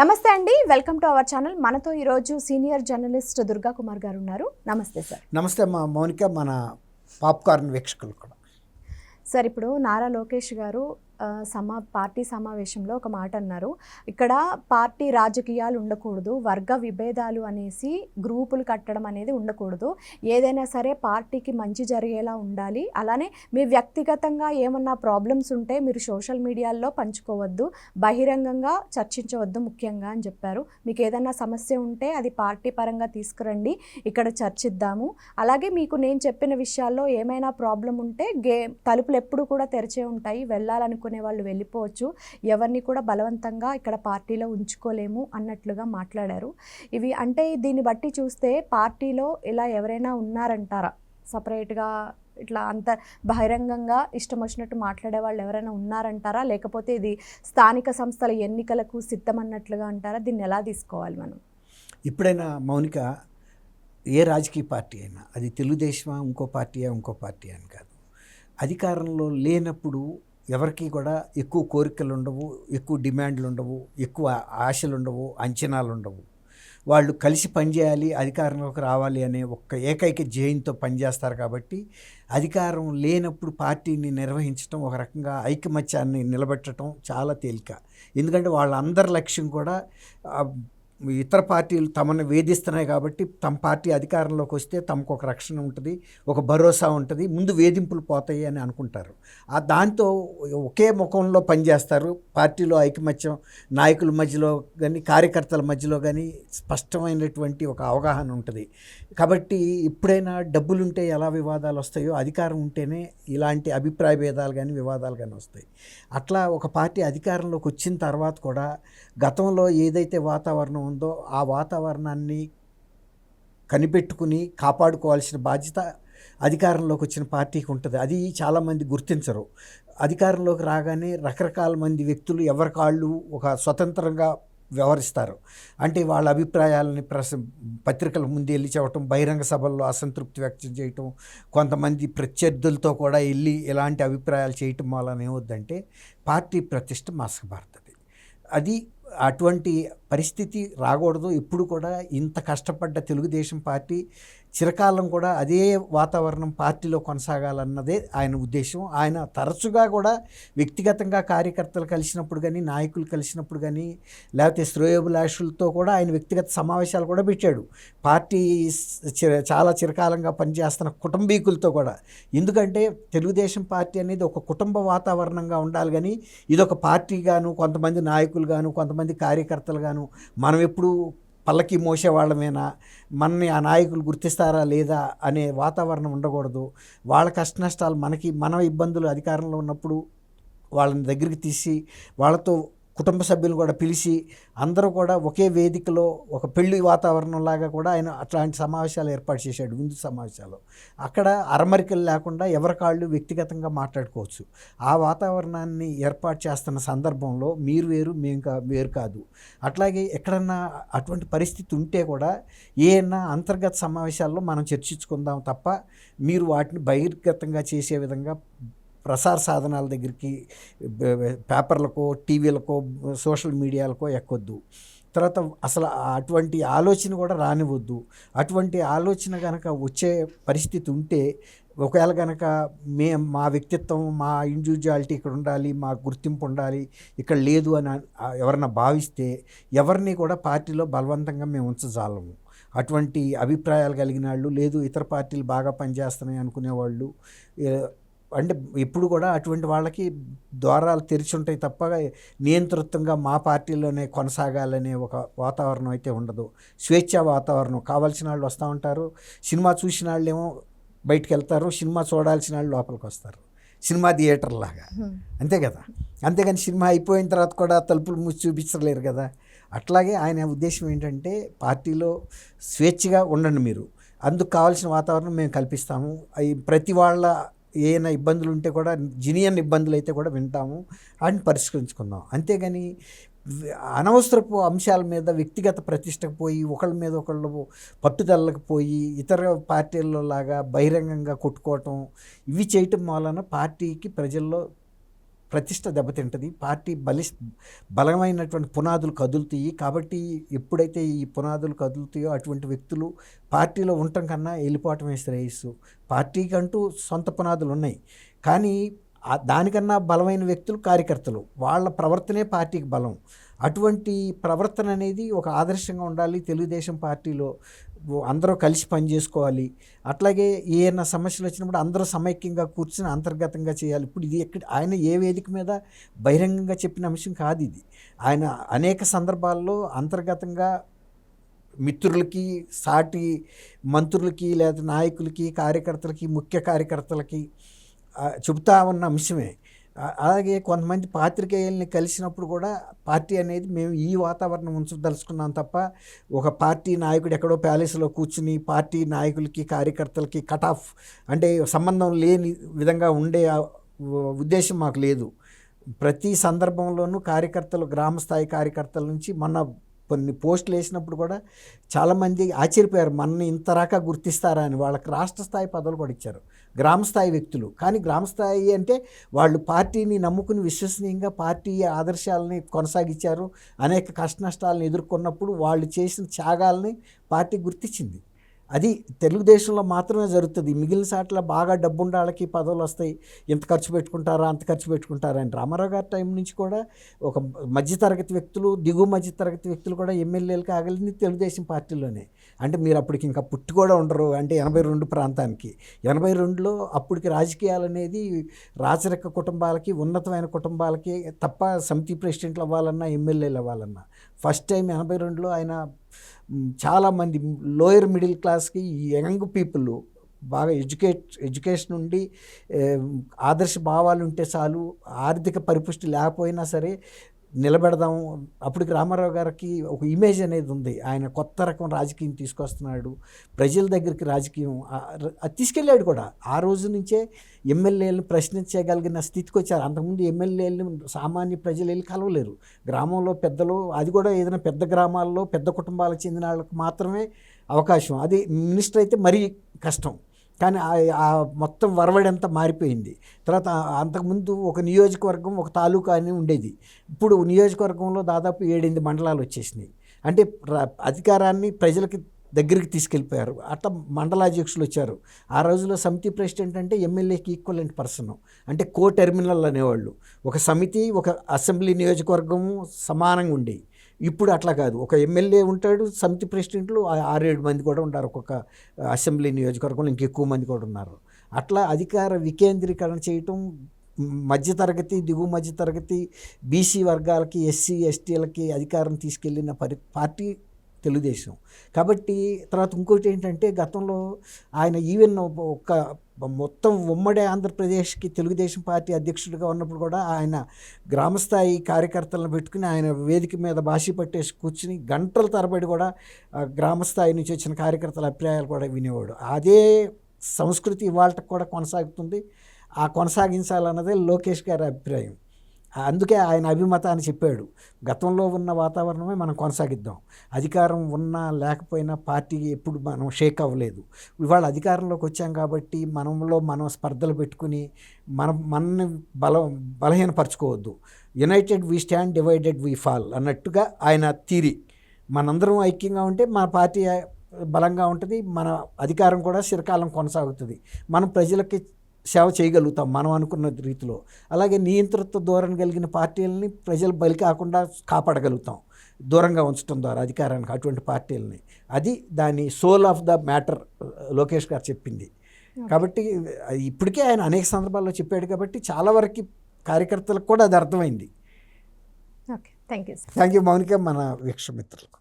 నమస్తే అండి, welcome to our channel. మనతో ఈరోజు సీనియర్ జర్నలిస్ట్ దుర్గా కుమార్ గారు ఉన్నారు. నమస్తే సార్. నమస్తే మా మౌనిక, మన పాప్కార్న్ వీక్షకులు కూడా. సార్, ఇప్పుడు నారా లోకేష్ గారు పార్టీ సమావేశంలో ఒక మాట అన్నారు. ఇక్కడ పార్టీ రాజకీయాలు ఉండకూడదు, వర్గ విభేదాలు అనేసి గ్రూపులు కట్టడం అనేది ఉండకూడదు, ఏదైనా సరే పార్టీకి మంచి జరిగేలా ఉండాలి. అలానే మీ వ్యక్తిగతంగా ఏమన్నా ప్రాబ్లమ్స్ ఉంటే మీరు సోషల్ మీడియాల్లో పంచుకోవద్దు, బహిరంగంగా చర్చించవద్దు ముఖ్యంగా అని చెప్పారు. మీకు ఏదైనా సమస్య ఉంటే అది పార్టీ పరంగా తీసుకురండి, ఇక్కడ చర్చిద్దాము. అలాగే మీకు నేను చెప్పిన విషయాల్లో ఏమైనా ప్రాబ్లం ఉంటే తలుపులు ఎప్పుడు కూడా తెరిచే ఉంటాయి, వెళ్ళాలనుకునే వాళ్ళు వెళ్ళిపోవచ్చు, ఎవరిని కూడా బలవంతంగా ఇక్కడ పార్టీలో ఉంచుకోలేము అన్నట్లుగా మాట్లాడారు. ఇవి అంటే దీన్ని బట్టి చూస్తే పార్టీలో ఇలా ఎవరైనా ఉన్నారంటారా? సపరేట్గా ఇట్లా అంత బహిరంగంగా ఇష్టం వచ్చినట్టు మాట్లాడే వాళ్ళు ఎవరైనా ఉన్నారంటారా? లేకపోతే ఇది స్థానిక సంస్థల ఎన్నికలకు సిద్ధమన్నట్లుగా అంటారా? దీన్ని ఎలా తీసుకోవాలి మనం? ఇప్పుడైనా మౌనిక, ఏ రాజకీయ పార్టీ అయినా అది తెలుగుదేశమా ఇంకో పార్టీ అని కాదు, అధికారంలో లేనప్పుడు ఎవరికి కూడా ఎక్కువ కోరికలు ఉండవు, ఎక్కువ డిమాండ్లు ఉండవు, ఎక్కువ ఆశలు ఉండవు, అంచనాలు ఉండవు. వాళ్ళు కలిసి పనిచేయాలి, అధికారంలోకి రావాలి అనే ఒక్క ఏకైక ధ్యేయంతో పనిచేస్తారు. కాబట్టి అధికారం లేనప్పుడు పార్టీని నిర్వహించడం, ఒక రకంగా ఐకమత్యాన్ని నిలబెట్టడం చాలా తేలిక. ఎందుకంటే వాళ్ళందరి లక్ష్యం కూడా ఇతర పార్టీలు తమను వేధిస్తున్నాయి కాబట్టి తమ పార్టీ అధికారంలోకి వస్తే తమకు ఒక రక్షణ ఉంటుంది, ఒక భరోసా ఉంటుంది, ముందు వేధింపులు పోతాయి అని అనుకుంటారు. దాంతో ఒకే ముఖంలో పనిచేస్తారు. పార్టీలో ఐకమత్యం నాయకుల మధ్యలో కానీ కార్యకర్తల మధ్యలో కానీ స్పష్టమైనటువంటి ఒక అవగాహన ఉంటుంది. కాబట్టి ఎప్పుడైనా డబ్బులుంటే ఎలా వివాదాలు వస్తాయో, అధికారం ఉంటేనే ఇలాంటి అభిప్రాయ భేదాలు కానీ వివాదాలు కానీ వస్తాయి. అట్లా ఒక పార్టీ అధికారంలోకి వచ్చిన తర్వాత కూడా గతంలో ఏదైతే వాతావరణం ఉందో ఆ వాతావరణాన్ని కనిపెట్టుకుని కాపాడుకోవాల్సిన బాధ్యత అధికారంలోకి వచ్చిన పార్టీకి ఉంటుంది. అది చాలామంది గుర్తించరు. అధికారంలోకి రాగానే రకరకాల మంది వ్యక్తులు ఎవరికాళ్ళు ఒక స్వతంత్రంగా వ్యవహరిస్తారు. అంటే వాళ్ళ అభిప్రాయాలని పత్రికల ముందు వెళ్ళి చెప్పటం, బహిరంగ సభల్లో అసంతృప్తి వ్యక్తం చేయటం, కొంతమంది ప్రత్యర్థులతో కూడా వెళ్ళి ఎలాంటి అభిప్రాయాలు చేయటం వలన ఏమవుద్దంటే పార్టీ ప్రతిష్ట మసకబారుతుంది. అది అటువంటి పరిస్థితి రాకూడదు. ఇప్పుడు కూడా ఇంత కష్టపడ్డ తెలుగుదేశం పార్టీ చిరకాలం కూడా అదే వాతావరణం పార్టీలో కొనసాగాలన్నదే ఆయన ఉద్దేశం. ఆయన తరచుగా కూడా వ్యక్తిగతంగా కార్యకర్తలు కలిసినప్పుడు కానీ, నాయకులు కలిసినప్పుడు కానీ, లేకపోతే శ్రేయోభిలాషులతో కూడా ఆయన వ్యక్తిగత సమావేశాలు కూడా పెట్టాడు. పార్టీ చాలా చిరకాలంగా పనిచేస్తున్న కుటుంబీకులతో కూడా. ఎందుకంటే తెలుగుదేశం పార్టీ అనేది ఒక కుటుంబ వాతావరణంగా ఉండాలి, కానీ ఇదొక పార్టీ గాను, కొంతమంది నాయకులు గాను, కొంతమంది కార్యకర్తలు గాను మనం ఎప్పుడు పల్లకి మోసేవాళ్ళమేనా, మనని ఆ నాయకులు గుర్తిస్తారా లేదా అనే వాతావరణం ఉండకూడదు. వాళ్ళ కష్ట నష్టాలు మన ఇబ్బందులు అధికారంలో ఉన్నప్పుడు వాళ్ళని దగ్గరికి తీసి వాళ్ళతో కుటుంబ సభ్యులు కూడా పిలిచి అందరూ కూడా ఒకే వేదికలో ఒక పెళ్లి వాతావరణంలాగా కూడా ఆయన అట్లాంటి సమావేశాలు ఏర్పాటు చేశాడు, విందు సమావేశాలు. అక్కడ అరమరికలు లేకుండా ఎవరికాళ్ళు వ్యక్తిగతంగా మాట్లాడుకోవచ్చు. ఆ వాతావరణాన్ని ఏర్పాటు చేస్తున్న సందర్భంలో మీరు వేరు, మేము వేరు కాదు. అట్లాగే ఎక్కడన్నా అటువంటి పరిస్థితి ఉంటే కూడా ఏదైనా అంతర్గత సమావేశాల్లో మనం చర్చించుకుందాం తప్ప మీరు వాటిని బహిర్గతంగా చేసే విధంగా ప్రసార సాధనాల దగ్గరికి, పేపర్లకో, టీవీలకో, సోషల్ మీడియాలకో ఎక్కొద్దు. తర్వాత అసలు అటువంటి ఆలోచన కూడా రానివద్దు. అటువంటి ఆలోచన కనుక వచ్చే పరిస్థితి ఉంటే, ఒకవేళ కనుక మా వ్యక్తిత్వం, మా ఇండివిజువాలిటీ ఇక్కడ ఉండాలి, మా గుర్తింపు ఉండాలి, ఇక్కడ లేదు అని ఎవరన్నా భావిస్తే ఎవరిని కూడా పార్టీలో బలవంతంగా మేము ఉంచజాలము. అటువంటి అభిప్రాయాలు కలిగిన వాళ్ళు, లేదు ఇతర పార్టీలు బాగా పనిచేస్తున్నాయి అనుకునేవాళ్ళు, అంటే ఇప్పుడు కూడా అటువంటి వాళ్ళకి ద్వారాలు తెరిచి ఉంటాయి తప్ప నియంతృత్వంగా మా పార్టీలోనే కొనసాగాలనే ఒక వాతావరణం అయితే ఉండదు. స్వేచ్ఛా వాతావరణం. కావాల్సిన వాళ్ళు వస్తూ ఉంటారు, సినిమా చూసిన వాళ్ళు ఏమో బయటికి వెళ్తారు, సినిమా చూడాల్సిన వాళ్ళు లోపలికి వస్తారు, సినిమా థియేటర్ లాగా. అంతే కదా. అంతేగాని సినిమా అయిపోయిన తర్వాత కూడా తలుపులు మూసి చూపించలేరు కదా. అట్లాగే ఆయన ఉద్దేశం ఏంటంటే పార్టీలో స్వేచ్ఛగా ఉండండి మీరు, అందుకు కావాల్సిన వాతావరణం మేము కల్పిస్తాము, అవి ప్రతి వాళ్ళ ఏమైనా ఇబ్బందులు ఉంటే కూడా, జినియన్ ఇబ్బందులు అయితే కూడా వింటాము అని పరిష్కరించుకుందాం. అంతేగాని అనవసరపు అంశాల మీద వ్యక్తిగత ప్రతిష్టకు పోయి, ఒకళ్ళ మీద ఒకళ్ళు పట్టుదలకు పోయి, ఇతర పార్టీల్లో లాగా బహిరంగంగా కొట్టుకోవటం, ఇవి చేయటం వలన పార్టీకి ప్రజల్లో ప్రతిష్ట దెబ్బతింటుంది. పార్టీ బలమైనటువంటి పునాదులు కదులుతాయి. కాబట్టి ఎప్పుడైతే ఈ పునాదులు కదులుతాయో అటువంటి వ్యక్తులు పార్టీలో ఉండటం కన్నా వెళ్ళిపోవటమే శ్రేయస్సు. పార్టీకంటూ సొంత పునాదులు ఉన్నాయి, కానీ దానికన్నా బలమైన వ్యక్తులు కార్యకర్తలు. వాళ్ళ ప్రవర్తనే పార్టీకి బలం. అటువంటి ప్రవర్తన అనేది ఒక ఆదర్శంగా ఉండాలి. తెలుగుదేశం పార్టీలో అందరూ కలిసి పనిచేసుకోవాలి. అట్లాగే ఏమైనా సమస్యలు వచ్చినప్పుడు అందరూ సమైక్యంగా కూర్చుని అంతర్గతంగా చేయాలి. ఇప్పుడు ఇది ఆయన ఏ వేదిక మీద బహిరంగంగా చెప్పిన అంశం కాదు ఇది. ఆయన అనేక సందర్భాల్లో అంతర్గతంగా మిత్రులకి, సాటి మంత్రులకి, లేదా నాయకులకి, కార్యకర్తలకి, ముఖ్య కార్యకర్తలకి చెబుతా ఉన్న అంశమే. అలాగే కొంతమంది పాత్రికేయుల్ని కలిసినప్పుడు కూడా పార్టీ అనేది మేము ఈ వాతావరణం ఉంచదలుచుకున్నాం తప్ప ఒక పార్టీ నాయకుడు ఎక్కడో ప్యాలెస్లో కూర్చుని పార్టీ నాయకులకి, కార్యకర్తలకి కట్ ఆఫ్ అంటే సంబంధం లేని విధంగా ఉండే ఉద్దేశం మాకు లేదు. ప్రతి సందర్భంలోనూ కార్యకర్తలు, గ్రామస్థాయి కార్యకర్తల నుంచి మొన్న కొన్ని పోస్టులు వేసినప్పుడు కూడా చాలామంది ఆశ్చర్యపోయారు, మనని ఇంతరాకా గుర్తిస్తారా అని. వాళ్ళకి రాష్ట్ర స్థాయి పదవులు కూడా ఇచ్చారు గ్రామస్థాయి వ్యక్తులు. కానీ గ్రామస్థాయి అంటే వాళ్ళు పార్టీని నమ్ముకుని విశ్వసనీయంగా పార్టీ ఆదర్శాలని కొనసాగించారు. అనేక కష్ట నష్టాలను ఎదుర్కొన్నప్పుడు వాళ్ళు చేసిన త్యాగాలని పార్టీ గుర్తించింది. అది తెలుగుదేశంలో మాత్రమే జరుగుతుంది. మిగిలిన సాట్ల బాగా డబ్బున్న వాళ్ళకి పదవులు వస్తాయి, ఇంత ఖర్చు పెట్టుకుంటారా, అంత ఖర్చు పెట్టుకుంటారా అని. రామారావు గారి టైం నుంచి కూడా ఒక మధ్యతరగతి వ్యక్తులు, దిగువ మధ్యతరగతి వ్యక్తులు కూడా ఎమ్మెల్యేలకు ఆగలింది తెలుగుదేశం పార్టీలోనే. అంటే మీరు అప్పటికి ఇంకా పుట్టి కూడా ఉండరు, అంటే 82 ప్రాంతానికి. 82లో అప్పటికి రాజకీయాలు అనేది రాచరిక కుటుంబాలకి, ఉన్నతమైన కుటుంబాలకి తప్ప సమితి ప్రెసిడెంట్లు అవ్వాలన్నా, ఎమ్మెల్యేలు అవ్వాలన్నా ఫస్ట్ టైం 82లో ఆయన చాలామంది లోయర్ మిడిల్ క్లాస్కి, యంగ్ పీపుల్ బాగా ఎడ్యుకేషన్ ఉండి ఆదర్శ భావాలు ఉంటే చాలు, ఆర్థిక పరిపుష్టి లేకపోయినా సరే నిలబెడదాం. అప్పటికి రామారావు గారికి ఒక ఇమేజ్ అనేది ఉంది. ఆయన కొత్త రకం రాజకీయం తీసుకొస్తున్నాడు, ప్రజల దగ్గరికి రాజకీయం అది తీసుకెళ్ళాడు కూడా. ఆ రోజు నుంచే ఎమ్మెల్యేలను ప్రశ్నించగలిగిన స్థితికి వచ్చారు. అంతకుముందు ఎమ్మెల్యేలను సామాన్య ప్రజలు వెళ్ళి కలవలేరు. గ్రామంలో పెద్దలు, అది కూడా ఏదైనా పెద్ద గ్రామాల్లో పెద్ద కుటుంబాలకు చెందిన వాళ్ళకి మాత్రమే అవకాశం. అది మినిస్టర్ అయితే మరీ కష్టం. కానీ ఆ మొత్తం వరవడంతా మారిపోయింది. తర్వాత అంతకుముందు ఒక నియోజకవర్గం, ఒక తాలూకా అని ఉండేది. ఇప్పుడు నియోజకవర్గంలో దాదాపు 7-8 మండలాలు వచ్చేసినాయి. అంటే అధికారాన్ని ప్రజలకి దగ్గరికి తీసుకెళ్ళిపోయారు. అట్లా మండలాధ్యక్షులు వచ్చారు. ఆ రోజుల్లో సమితి ప్రెసిడెంట్ అంటే ఎమ్మెల్యేకి ఈక్వలెంట్ పర్సన్, అంటే టెర్మినల్ అనేవాళ్ళు. ఒక సమితి, ఒక అసెంబ్లీ నియోజకవర్గము సమానంగా ఉండేవి. ఇప్పుడు అట్లా కాదు. ఒక ఎమ్మెల్యే ఉంటాడు, సమితి ప్రెసిడెంట్లు 6-7 మంది కూడా ఉన్నారు. ఒక్కొక్క అసెంబ్లీ నియోజకవర్గంలో ఇంకెక్కువ మంది కూడా ఉన్నారు. అట్లా అధికార వికేంద్రీకరణ చేయటం మధ్యతరగతి, దిగువ మధ్యతరగతి, బీసీ వర్గాలకి, ఎస్సీ ఎస్టీలకి అధికారం తీసుకెళ్ళిన పార్టీ తెలుగుదేశం. కాబట్టి తర్వాత ఇంకోటి ఏంటంటే, గతంలో ఆయన ఈవెన్ ఒక మొత్తం ఉమ్మడి ఆంధ్రప్రదేశ్కి తెలుగుదేశం పార్టీ అధ్యక్షుడిగా ఉన్నప్పుడు కూడా ఆయన గ్రామస్థాయి కార్యకర్తలను పెట్టుకుని ఆయన వేదిక మీద బాషి పట్టేసి కూర్చుని గంటల తరబడి కూడా గ్రామస్థాయి నుంచి వచ్చిన కార్యకర్తల అభిప్రాయాలు కూడా వినేవాడు. అదే సంస్కృతి ఇవాళకి కూడా కొనసాగుతుంది. ఆ కొనసాగించాలన్నదే లోకేష్ గారి అభిప్రాయం. అందుకే ఆయన అభిమతాన్ని చెప్పాడు, గతంలో ఉన్న వాతావరణమే మనం కొనసాగిద్దాం. అధికారం ఉన్నా లేకపోయినా పార్టీ ఎప్పుడు మనం షేక్ అవ్వలేదు. ఇవాళ అధికారంలోకి వచ్చాం కాబట్టి మనం స్పర్ధలు పెట్టుకుని మనని బలహీనపరచుకోవద్దు. United we stand, divided we fall అన్నట్టుగా ఆయన థియరీ. మనందరం ఐక్యంగా ఉంటే మన పార్టీ బలంగా ఉంటుంది, మన అధికారం కూడా చిరకాలం కొనసాగుతుంది, మనం ప్రజలకి సేవ చేయగలుగుతాం మనం అనుకున్న రీతిలో. అలాగే నియంతృత్వ ధోరణి కలిగిన పార్టీలని ప్రజలు బలి కాకుండా కాపాడగలుగుతాం దూరంగా ఉంచడం ద్వారా అధికారానికి అటువంటి పార్టీలని. అది దాని soul of the matter Lokesh garu చెప్పింది. కాబట్టి ఇప్పటికే ఆయన అనేక సందర్భాల్లో చెప్పాడు కాబట్టి చాలా వరకు కార్యకర్తలకు కూడా అది అర్థమైంది. ఓకే, థ్యాంక్ యూ మౌనిక, మన వీక్షమిత్రులకు.